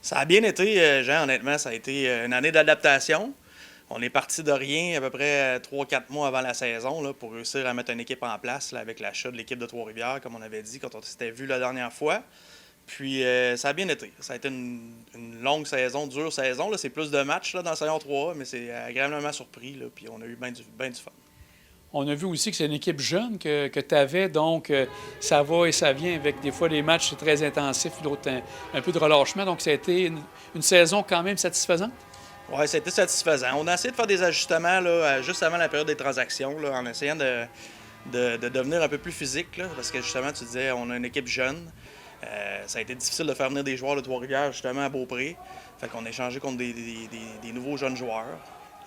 Ça a bien été, Jean, honnêtement, ça a été une année d'adaptation. On est parti de rien à peu près 3 4 mois avant la saison là, pour réussir à mettre une équipe en place là, avec l'achat de l'équipe de Trois-Rivières, comme on avait dit quand on s'était vu la dernière fois. Puis ça a bien été. Ça a été une longue saison, dure saison. Là. C'est plus de matchs là, dans la saison 3, mais c'est agréablement surpris. Là, puis on a eu bien du fun. On a vu aussi que c'est une équipe jeune que tu avais, donc ça va et ça vient avec des fois des matchs très intensifs, d'autres un peu de relâchement. Donc ça a été une saison quand même satisfaisante. Oui, ça a été satisfaisant. On a essayé de faire des ajustements là, juste avant la période des transactions, là, en essayant de devenir un peu plus physique, là, parce que justement, tu disais, on a une équipe jeune. Ça a été difficile de faire venir des joueurs de Trois-Rivières justement à Beaupré. Fait qu'on a échangé contre des nouveaux jeunes joueurs.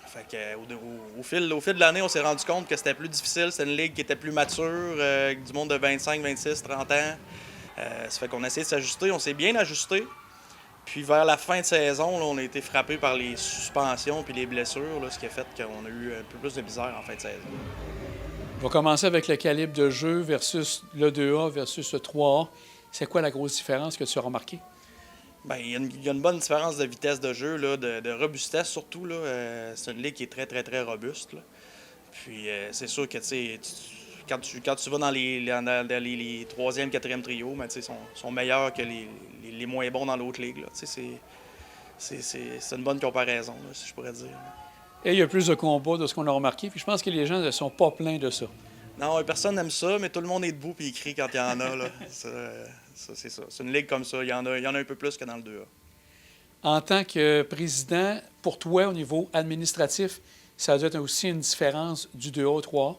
Fait que, au fil de l'année, on s'est rendu compte que c'était plus difficile. C'était une ligue qui était plus mature, avec du monde de 25, 26, 30 ans. Ça fait qu'on a essayé de s'ajuster. On s'est bien ajusté. Puis vers la fin de saison, là, on a été frappé par les suspensions puis les blessures, là, ce qui a fait qu'on a eu un peu plus de misère en fin de saison. On va commencer avec le calibre de jeu versus le 2A versus le 3A. C'est quoi la grosse différence que tu as remarquée? Bien, il y a une bonne différence de vitesse de jeu, là, de robustesse surtout. Là. C'est une ligue qui est très, très, très robuste. Là. Puis c'est sûr que quand tu vas dans les troisième, quatrième trios, ben, ils sont meilleurs que les moins bons dans l'autre ligue. Là. C'est une bonne comparaison, là, si je pourrais dire. Et il y a plus de combats de ce qu'on a remarqué, puis je pense que les gens ne sont pas pleins de ça. Non, personne n'aime ça, mais tout le monde est debout et il crie quand il y en a. Là. C'est ça. C'est une ligue comme ça. Il y en a un peu plus que dans le 2A. En tant que président, pour toi, au niveau administratif, ça doit être aussi une différence du 2A au 3A?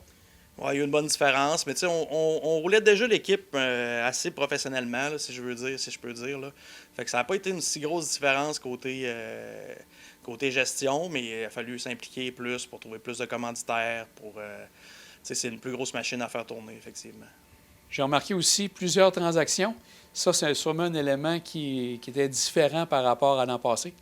Ouais, il y a une bonne différence, mais tu sais, on roulait déjà l'équipe assez professionnellement, là, si je peux dire. Là. Fait que ça n'a pas été une si grosse différence côté gestion, mais il a fallu s'impliquer plus pour trouver plus de commanditaires, c'est une plus grosse machine à faire tourner, effectivement. J'ai remarqué aussi plusieurs transactions. Ça, c'est sûrement un élément qui était différent par rapport à l'an passé.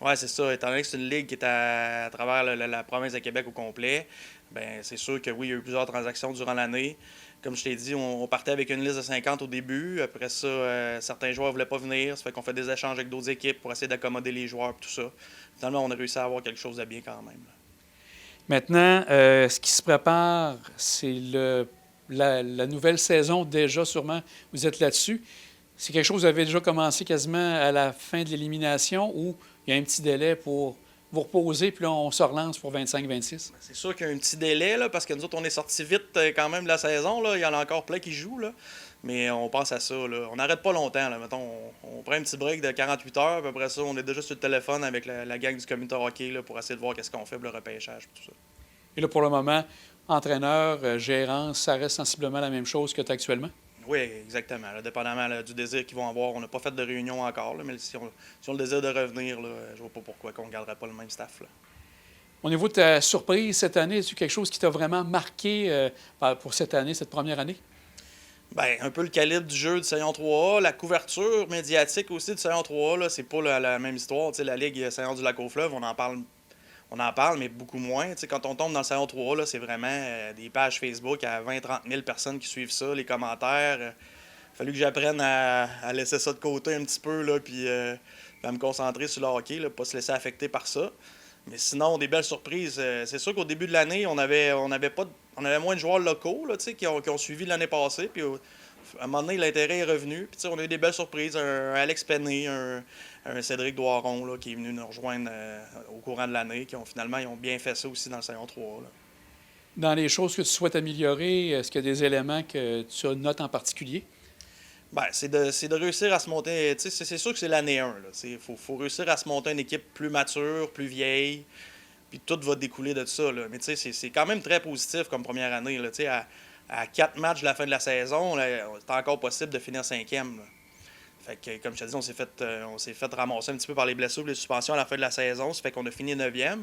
Oui, c'est ça. Étant donné que c'est une ligue qui est à travers la province de Québec au complet, ben c'est sûr que oui, il y a eu plusieurs transactions durant l'année. Comme je t'ai dit, on partait avec une liste de 50 au début. Après ça, certains joueurs ne voulaient pas venir. Ça fait qu'on fait des échanges avec d'autres équipes pour essayer d'accommoder les joueurs et tout ça. Finalement, on a réussi à avoir quelque chose de bien quand même. Là. Maintenant, ce qui se prépare, c'est la nouvelle saison déjà, sûrement. Vous êtes là-dessus. C'est quelque chose que vous avez déjà commencé quasiment à la fin de l'élimination ou il y a un petit délai pour vous reposer, puis là, on se relance pour 25-26? C'est sûr qu'il y a un petit délai, là, parce que nous autres, on est sortis vite quand même de la saison. Là. Il y en a encore plein qui jouent. Là. Mais on pense à ça. Là. On n'arrête pas longtemps. Là. Mettons, on prend un petit break de 48 heures, puis après ça, on est déjà sur le téléphone avec la gang du comité hockey là, pour essayer de voir qu'est-ce qu'on fait pour le repêchage et tout ça. Et là, pour le moment, entraîneur, gérant, ça reste sensiblement la même chose que tu as actuellement? Oui, exactement. Là, dépendamment là, du désir qu'ils vont avoir. On n'a pas fait de réunion encore, là, mais si on a le désir de revenir, là, je vois pas pourquoi on ne garderait pas le même staff. Là. Au niveau de ta surprise cette année, est-ce quelque chose qui t'a vraiment marqué pour cette année, cette première année? Bien, un peu le calibre du jeu du Saillon 3A, la couverture médiatique aussi du Saillon 3A, là, c'est pas la même histoire. Tu sais, la Ligue Saillon du Lac-aux-Fleuves, on en parle, mais beaucoup moins. Tu sais, quand on tombe dans le Saillon 3A, là, c'est vraiment des pages Facebook à 20-30 000 personnes qui suivent ça, les commentaires. Il a fallu que j'apprenne à laisser ça de côté un petit peu, là, puis à me concentrer sur le hockey, là, pas se laisser affecter par ça. Mais sinon, des belles surprises. C'est sûr qu'au début de l'année, on avait moins de joueurs locaux là, qui ont suivi l'année passée. Puis à un moment donné, l'intérêt est revenu. Puis on a eu des belles surprises. Un Alex Penny, un Cédric Doiron là, qui est venu nous rejoindre au courant de l'année. Finalement, ils ont bien fait ça aussi dans le Saillon 3. Là. Dans les choses que tu souhaites améliorer, est-ce qu'il y a des éléments que tu notes en particulier? Bien, c'est de réussir à se monter. C'est sûr que c'est l'année 1. Il faut réussir à se monter une équipe plus mature, plus vieille. Puis tout va découler de ça. Là. Mais c'est quand même très positif comme première année. Là. À 4 matchs de la fin de la saison, c'est encore possible de finir 5e. Là. Fait que, comme je te dis, on s'est fait ramasser un petit peu par les blessures et les suspensions à la fin de la saison. Ça fait qu'on a fini 9e.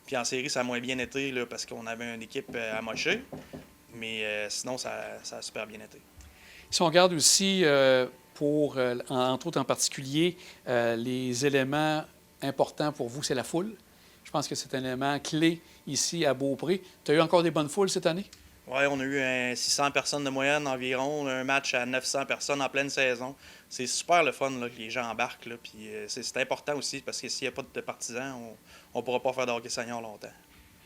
Puis en série, ça a moins bien été là, parce qu'on avait une équipe amochée. Mais sinon, ça a super bien été. Si on regarde aussi, entre autres en particulier, les éléments importants pour vous, c'est la foule. Je pense que c'est un élément clé ici à Beaupré. Tu as eu encore des bonnes foules cette année? Ouais, on a eu 600 personnes de moyenne environ, un match à 900 personnes en pleine saison. C'est super le fun là, que les gens embarquent. Là, puis c'est important aussi parce que s'il n'y a pas de partisans, on ne pourra pas faire de hockey senior longtemps.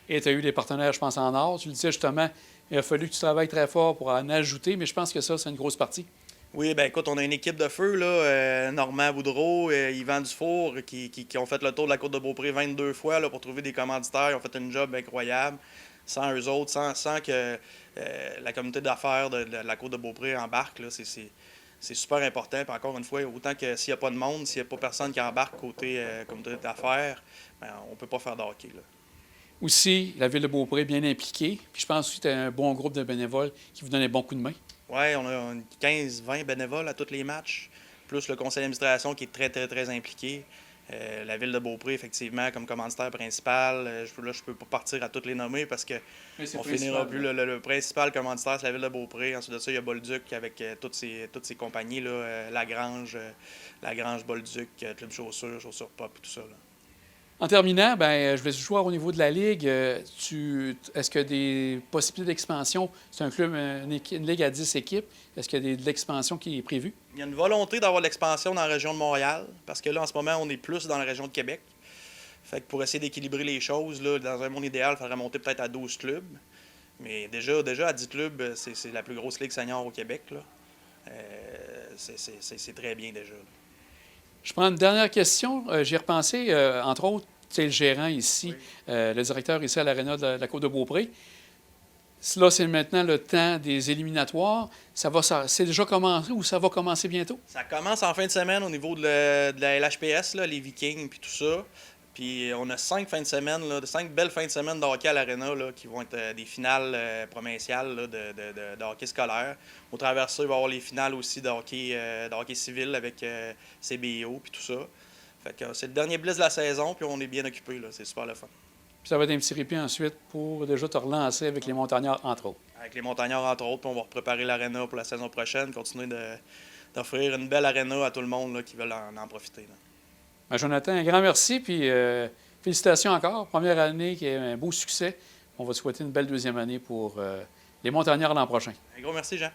Et tu as eu des partenaires, je pense, en or. Tu le disais justement, il a fallu que tu travailles très fort pour en ajouter, mais je pense que ça, c'est une grosse partie. Oui, ben écoute, on a une équipe de feu, là, Normand Boudreau, Yvan Dufour, qui ont fait le tour de la Côte de Beaupré 22 fois là, pour trouver des commanditaires. Ils ont fait un job incroyable. Sans eux autres, sans que la communauté d'affaires de la Côte de Beaupré embarque, là, c'est super important. Puis encore une fois, autant que s'il n'y a pas de monde, s'il n'y a pas personne qui embarque côté communauté d'affaires, ben, on ne peut pas faire de hockey, là. Aussi, la Ville de Beaupré est bien impliquée. Puis je pense aussi que tu as un bon groupe de bénévoles qui vous donnent un bon coup de main. Oui, on a 15-20 bénévoles à tous les matchs, plus le conseil d'administration qui est très, très, très impliqué. La Ville de Beaupré, effectivement, comme commanditaire principal. Je ne peux pas partir à toutes les nommer parce que on finira plus. Le principal commanditaire, c'est la Ville de Beaupré. Ensuite de ça, il y a Bolduc avec toutes ces compagnies, là, Lagrange, Bolduc, Club Chaussures Pop, tout ça. Là. En terminant, ben, je vais juste voir au niveau de la Ligue. Est-ce qu'il y a des possibilités d'expansion? C'est un club, une Ligue à 10 équipes. Est-ce qu'il y a de l'expansion qui est prévue? Il y a une volonté d'avoir de l'expansion dans la région de Montréal, parce que là, en ce moment, on est plus dans la région de Québec. Fait que pour essayer d'équilibrer les choses, là, dans un monde idéal, il faudrait monter peut-être à 12 clubs. Mais déjà à 10 clubs, c'est la plus grosse ligue senior au Québec. Là. C'est très bien déjà. Là. Je prends une dernière question. J'y ai repensé, entre autres, tu sais, le gérant ici, Oui. le directeur ici à l'Aréna de la Côte de Beaupré. Là, c'est maintenant le temps des éliminatoires. C'est déjà commencé ou ça va commencer bientôt? Ça commence en fin de semaine au niveau de la LHPS, là, les Vikings puis tout ça. Puis on a 5 fins de semaine, là, 5 belles fins de semaine de hockey à l'Arena là, qui vont être des finales provinciales là, de hockey scolaire. Au travers de ça, il va y avoir les finales aussi de hockey civil avec CBIO puis tout ça. Fait que c'est le dernier blitz de la saison, puis on est bien occupé, là. C'est super le fun. Puis ça va être un petit répit ensuite pour déjà te relancer avec les montagnards, entre autres. Avec les montagnards, entre autres, puis on va préparer l'aréna pour la saison prochaine, continuer d'offrir une belle aréna à tout le monde là, qui veut en profiter. Là. Ben, Jonathan, un grand merci, puis félicitations encore. Première année qui est un beau succès. On va te souhaiter une belle deuxième année pour les montagnards l'an prochain. Un gros merci, Jean.